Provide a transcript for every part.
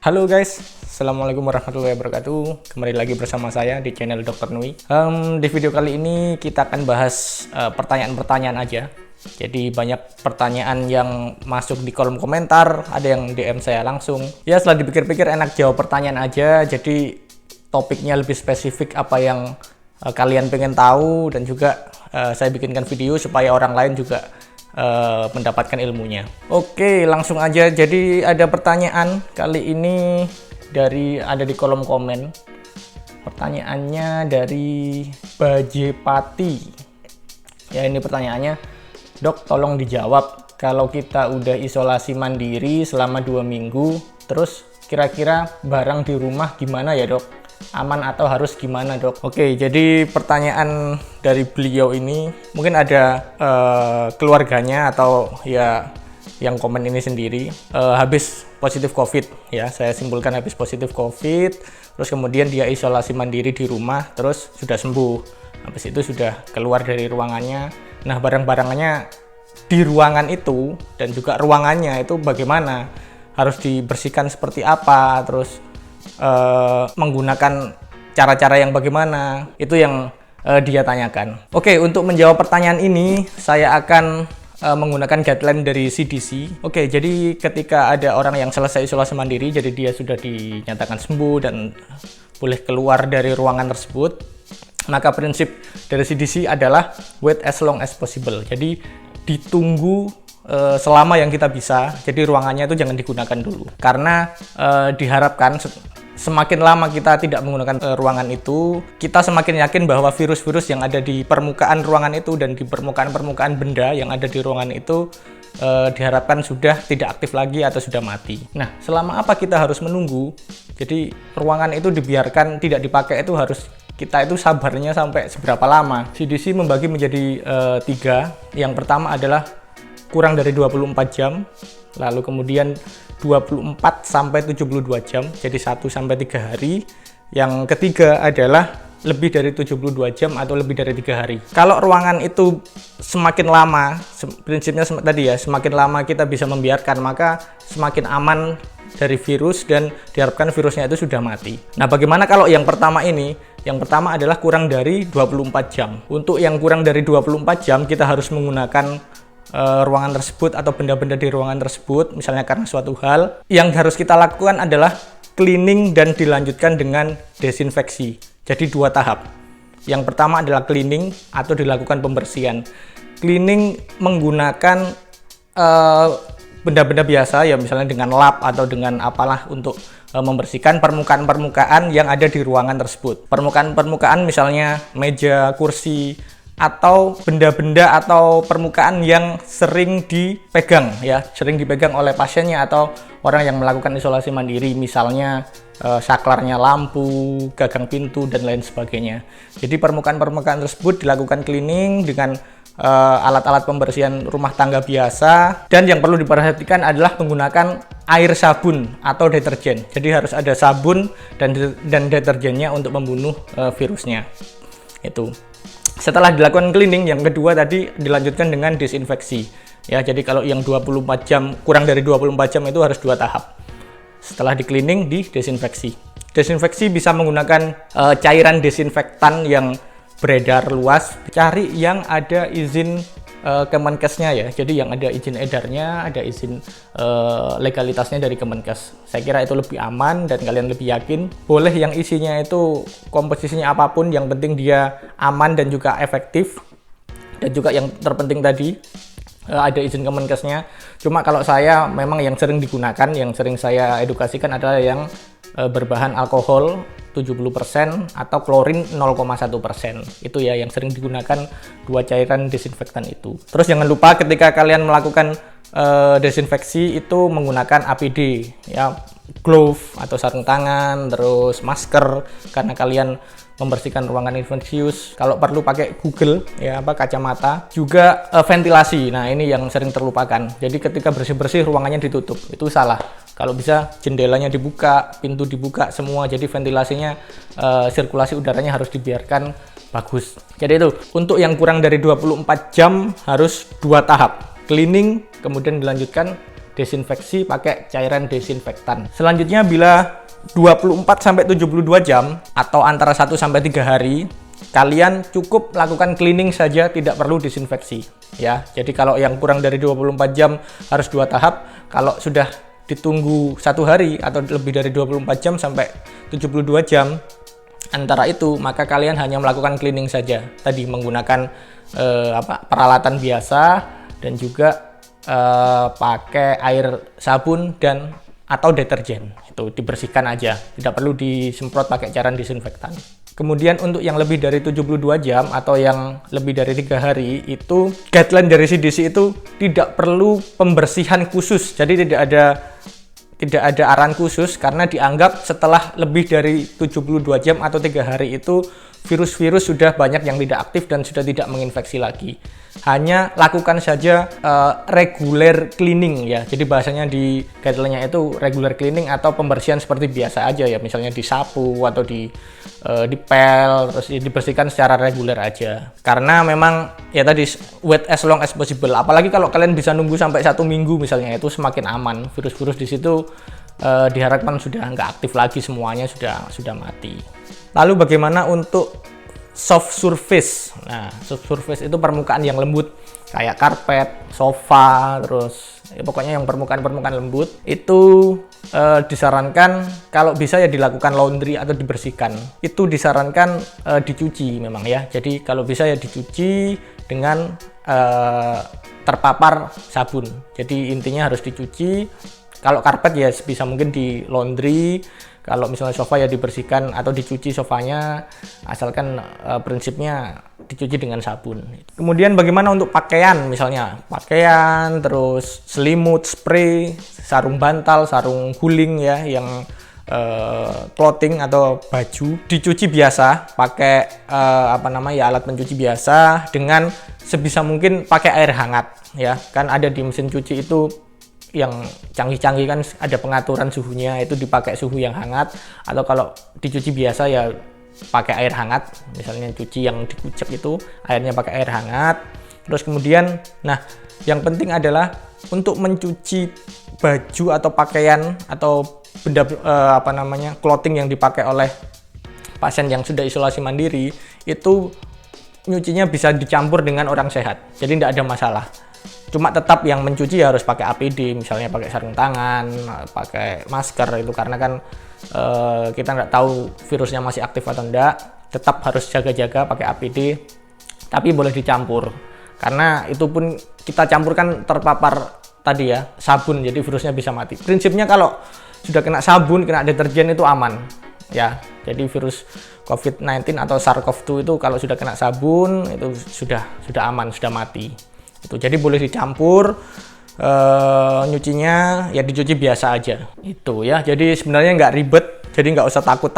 Halo guys, Assalamualaikum warahmatullahi wabarakatuh. Kembali lagi bersama saya di channel Dr. Nui. Di video kali ini kita akan bahas pertanyaan-pertanyaan aja. Jadi banyak pertanyaan yang masuk di kolom komentar, ada yang DM saya langsung. Ya setelah dipikir-pikir enak jawab pertanyaan aja. Jadi topiknya lebih spesifik apa yang kalian pengen tahu, dan juga saya bikinkan video supaya orang lain juga mendapatkan ilmunya. Oke, langsung aja. Jadi ada pertanyaan kali ini ada di kolom komen. Pertanyaannya dari Bajepati. Ya, ini pertanyaannya, Dok, tolong dijawab. Kalau kita udah isolasi mandiri selama 2 minggu, terus kira-kira barang di rumah gimana ya, Dok? Aman atau harus gimana, Dok? Oke, jadi pertanyaan dari beliau ini mungkin ada keluarganya atau ya yang komen ini sendiri habis positif COVID, ya saya simpulkan habis positif COVID, terus kemudian dia isolasi mandiri di rumah, terus sudah sembuh, habis itu sudah keluar dari ruangannya. Nah, barang-barangnya di ruangan itu dan juga ruangannya itu bagaimana, harus dibersihkan seperti apa, terus menggunakan cara-cara yang bagaimana, itu yang dia tanyakan. Oke, untuk menjawab pertanyaan ini saya akan menggunakan guideline dari CDC. Oke, jadi ketika ada orang yang selesai isolasi mandiri, jadi dia sudah dinyatakan sembuh dan boleh keluar dari ruangan tersebut, maka prinsip dari CDC adalah wait as long as possible. Jadi ditunggu selama yang kita bisa. Jadi ruangannya itu jangan digunakan dulu, karena diharapkan semakin lama kita tidak menggunakan ruangan itu, kita semakin yakin bahwa virus-virus yang ada di permukaan ruangan itu dan di permukaan-permukaan benda yang ada di ruangan itu diharapkan sudah tidak aktif lagi atau sudah mati. Nah, selama apa kita harus menunggu? Jadi ruangan itu dibiarkan tidak dipakai itu kita itu sabarnya sampai seberapa lama? CDC membagi menjadi 3. Yang pertama adalah kurang dari 24 jam, lalu kemudian 24 sampai 72 jam, jadi 1 sampai 3 hari. Yang ketiga adalah lebih dari 72 jam atau lebih dari 3 hari. Kalau ruangan itu semakin lama, prinsipnya tadi ya, semakin lama kita bisa membiarkan, maka semakin aman dari virus dan diharapkan virusnya itu sudah mati. Nah, bagaimana kalau yang pertama ini? Yang pertama adalah kurang dari 24 jam. Untuk yang kurang dari 24 jam, kita harus menggunakan ruangan tersebut atau benda-benda di ruangan tersebut, misalnya karena suatu hal. Yang harus kita lakukan adalah cleaning dan dilanjutkan dengan desinfeksi. Jadi 2 tahap. Yang pertama adalah cleaning atau dilakukan pembersihan. Cleaning menggunakan benda-benda biasa, ya misalnya dengan lap atau dengan apalah, untuk membersihkan permukaan-permukaan yang ada di ruangan tersebut. Permukaan-permukaan misalnya meja, kursi, atau benda-benda atau permukaan yang sering dipegang, ya sering dipegang oleh pasiennya atau orang yang melakukan isolasi mandiri, misalnya saklarnya lampu, gagang pintu, dan lain sebagainya. Jadi permukaan-permukaan tersebut dilakukan cleaning dengan alat-alat pembersihan rumah tangga biasa, dan yang perlu diperhatikan adalah menggunakan air sabun atau deterjen. Jadi harus ada sabun dan deterjennya untuk membunuh virusnya. Itu. Setelah dilakukan cleaning, yang kedua tadi dilanjutkan dengan desinfeksi. Ya, jadi kalau yang 24 jam, kurang dari 24 jam itu harus 2 tahap. Setelah di cleaning, di desinfeksi. Desinfeksi bisa menggunakan cairan desinfektan yang beredar luas. Cari yang ada izin Kemenkesnya, ya. Jadi yang ada izin edarnya, ada izin legalitasnya dari Kemenkes. Saya kira itu lebih aman dan kalian lebih yakin. Boleh yang isinya itu komposisinya apapun, yang penting dia aman dan juga efektif. Dan juga yang terpenting tadi ada izin Kemenkesnya. Cuma kalau saya memang yang sering digunakan, yang sering saya edukasikan adalah yang berbahan alkohol 70% atau klorin 0,1%. Itu ya yang sering digunakan 2 cairan desinfektan itu. Terus jangan lupa ketika kalian melakukan desinfeksi itu menggunakan APD, ya, glove atau sarung tangan, terus masker karena kalian membersihkan ruangan infeksius. Kalau perlu pakai Google, ya, kacamata. Juga ventilasi. Nah, ini yang sering terlupakan. Jadi ketika bersih-bersih ruangannya ditutup. Itu salah. Kalau bisa jendelanya dibuka, pintu dibuka semua. Jadi ventilasinya, sirkulasi udaranya harus dibiarkan bagus. Jadi itu, untuk yang kurang dari 24 jam harus 2 tahap. Cleaning, kemudian dilanjutkan desinfeksi pakai cairan desinfektan. Selanjutnya bila 24-72 jam atau antara 1-3 hari, kalian cukup lakukan cleaning saja, tidak perlu disinfeksi ya. Jadi kalau yang kurang dari 24 jam harus 2 tahap. Kalau sudah ditunggu 1 hari atau lebih dari 24 jam sampai 72 jam antara itu, maka kalian hanya melakukan cleaning saja. Tadi menggunakan peralatan biasa dan juga pakai air sabun dan atau deterjen. Itu dibersihkan aja, tidak perlu disemprot pakai cairan disinfektan. Kemudian untuk yang lebih dari 72 jam atau yang lebih dari 3 hari, itu guideline dari CDC itu tidak perlu pembersihan khusus. Jadi tidak ada arahan khusus, karena dianggap setelah lebih dari 72 jam atau 3 hari itu virus-virus sudah banyak yang tidak aktif dan sudah tidak menginfeksi lagi. Hanya lakukan saja regular cleaning ya. Jadi bahasanya di guideline-nya itu regular cleaning atau pembersihan seperti biasa aja ya. Misalnya disapu atau dipel, terus dibersihkan secara reguler aja. Karena memang ya tadi wait as long as possible. Apalagi kalau kalian bisa nunggu sampai 1 minggu misalnya, itu semakin aman. Virus-virus di situ diharapkan sudah nggak aktif lagi, semuanya sudah mati. Lalu bagaimana untuk soft surface? Nah, soft surface itu permukaan yang lembut kayak karpet, sofa, terus ya pokoknya yang permukaan lembut itu disarankan kalau bisa ya dilakukan laundry atau dibersihkan. Itu disarankan dicuci memang ya. Jadi kalau bisa ya dicuci dengan terpapar sabun. Jadi intinya harus dicuci. Kalau karpet ya sebisa mungkin di laundry. Kalau misalnya sofa ya dibersihkan atau dicuci sofanya, asalkan prinsipnya dicuci dengan sabun. Kemudian bagaimana untuk pakaian, misalnya pakaian, terus selimut, spray, sarung bantal, sarung guling ya, yang clothing atau baju dicuci biasa pakai alat pencuci biasa, dengan sebisa mungkin pakai air hangat ya. Kan ada di mesin cuci itu yang canggih-canggih kan ada pengaturan suhunya, itu dipakai suhu yang hangat, atau kalau dicuci biasa ya pakai air hangat. Misalnya cuci yang dikucek itu airnya pakai air hangat. Terus kemudian yang penting adalah untuk mencuci baju atau pakaian atau benda clothing yang dipakai oleh pasien yang sudah isolasi mandiri, itu nyucinya bisa dicampur dengan orang sehat, jadi tidak ada masalah. Cuma tetap yang mencuci harus pakai APD, misalnya pakai sarung tangan, pakai masker, itu karena kan kita nggak tahu virusnya masih aktif atau enggak. Tetap harus jaga-jaga pakai APD, tapi boleh dicampur, karena itu pun kita campurkan terpapar tadi ya sabun, jadi virusnya bisa mati. Prinsipnya kalau sudah kena sabun, kena deterjen itu aman ya. Jadi virus COVID-19 atau SARS-CoV-2 itu kalau sudah kena sabun itu sudah aman, sudah mati. Itu jadi boleh dicampur, nyucinya ya dicuci biasa aja itu ya. Jadi sebenarnya nggak ribet, jadi nggak usah takut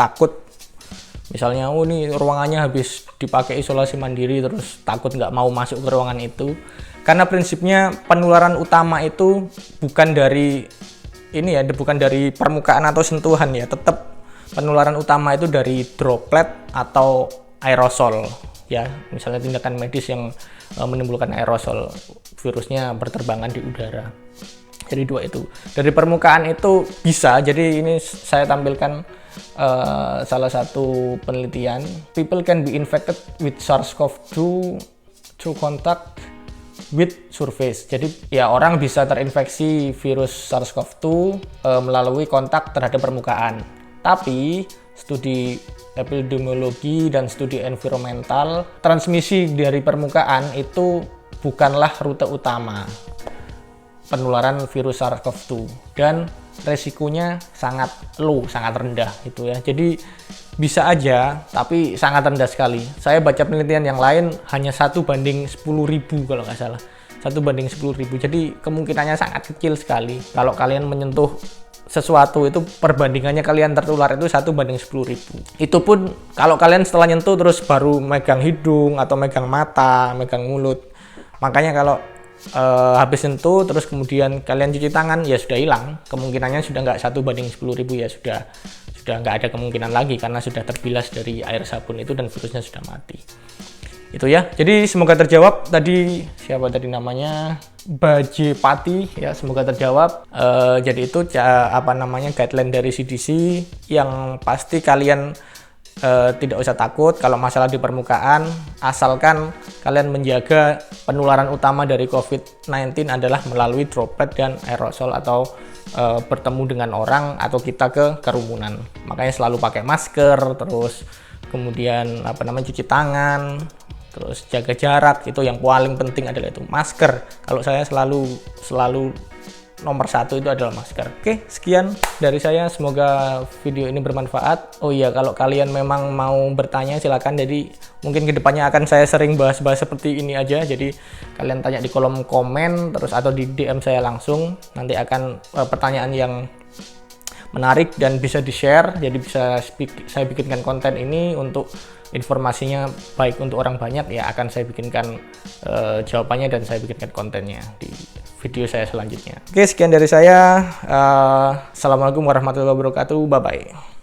misalnya ini ruangannya habis dipakai isolasi mandiri terus takut nggak mau masuk ke ruangan itu. Karena prinsipnya penularan utama itu bukan dari permukaan atau sentuhan ya, tetap penularan utama itu dari droplet atau aerosol ya. Misalnya tindakan medis yang menimbulkan aerosol, virusnya berterbangan di udara. Jadi dua itu. Dari permukaan itu bisa, jadi ini saya tampilkan salah satu penelitian. People can be infected with SARS-CoV-2 through contact with surface. Jadi ya orang bisa terinfeksi virus SARS-CoV-2 melalui kontak terhadap permukaan. Tapi studi epidemiologi dan studi environmental, transmisi dari permukaan itu bukanlah rute utama penularan virus SARS-CoV-2 dan resikonya sangat low, sangat rendah gitu ya. Jadi bisa aja, tapi sangat rendah sekali. Saya baca penelitian yang lain hanya 1/10.000 kalau nggak salah. 1/10.000. Jadi kemungkinannya sangat kecil sekali. Kalau kalian menyentuh sesuatu itu perbandingannya kalian tertular itu 1/10.000. Itu pun kalau kalian setelah nyentuh terus baru megang hidung atau megang mata, megang mulut. Makanya kalau habis sentuh terus kemudian kalian cuci tangan ya sudah hilang. Kemungkinannya sudah nggak 1/10.000 ya, sudah nggak ada kemungkinan lagi karena sudah terbilas dari air sabun itu dan virusnya sudah mati. Itu ya. Jadi semoga terjawab. Tadi siapa tadi namanya? Baje Pati ya, semoga terjawab. Jadi itu guideline dari CDC yang pasti kalian tidak usah takut kalau masalah di permukaan, asalkan kalian menjaga penularan utama dari COVID-19 adalah melalui droplet dan aerosol atau bertemu dengan orang atau kita ke kerumunan. Makanya selalu pakai masker, terus kemudian cuci tangan, terus jaga jarak. Itu yang paling penting adalah itu masker. Kalau saya selalu nomor satu itu adalah masker. Oke, sekian dari saya, semoga video ini bermanfaat. Oh iya, kalau kalian memang mau bertanya silakan, jadi mungkin kedepannya akan saya sering bahas-bahas seperti ini aja, jadi kalian tanya di kolom komen terus atau di DM saya langsung, nanti akan pertanyaan yang menarik dan bisa di-share, jadi bisa saya bikinkan konten ini untuk informasinya baik untuk orang banyak ya, akan saya bikinkan jawabannya dan saya bikinkan kontennya di video saya selanjutnya. Oke, sekian dari saya. Assalamualaikum warahmatullahi wabarakatuh. Bye bye.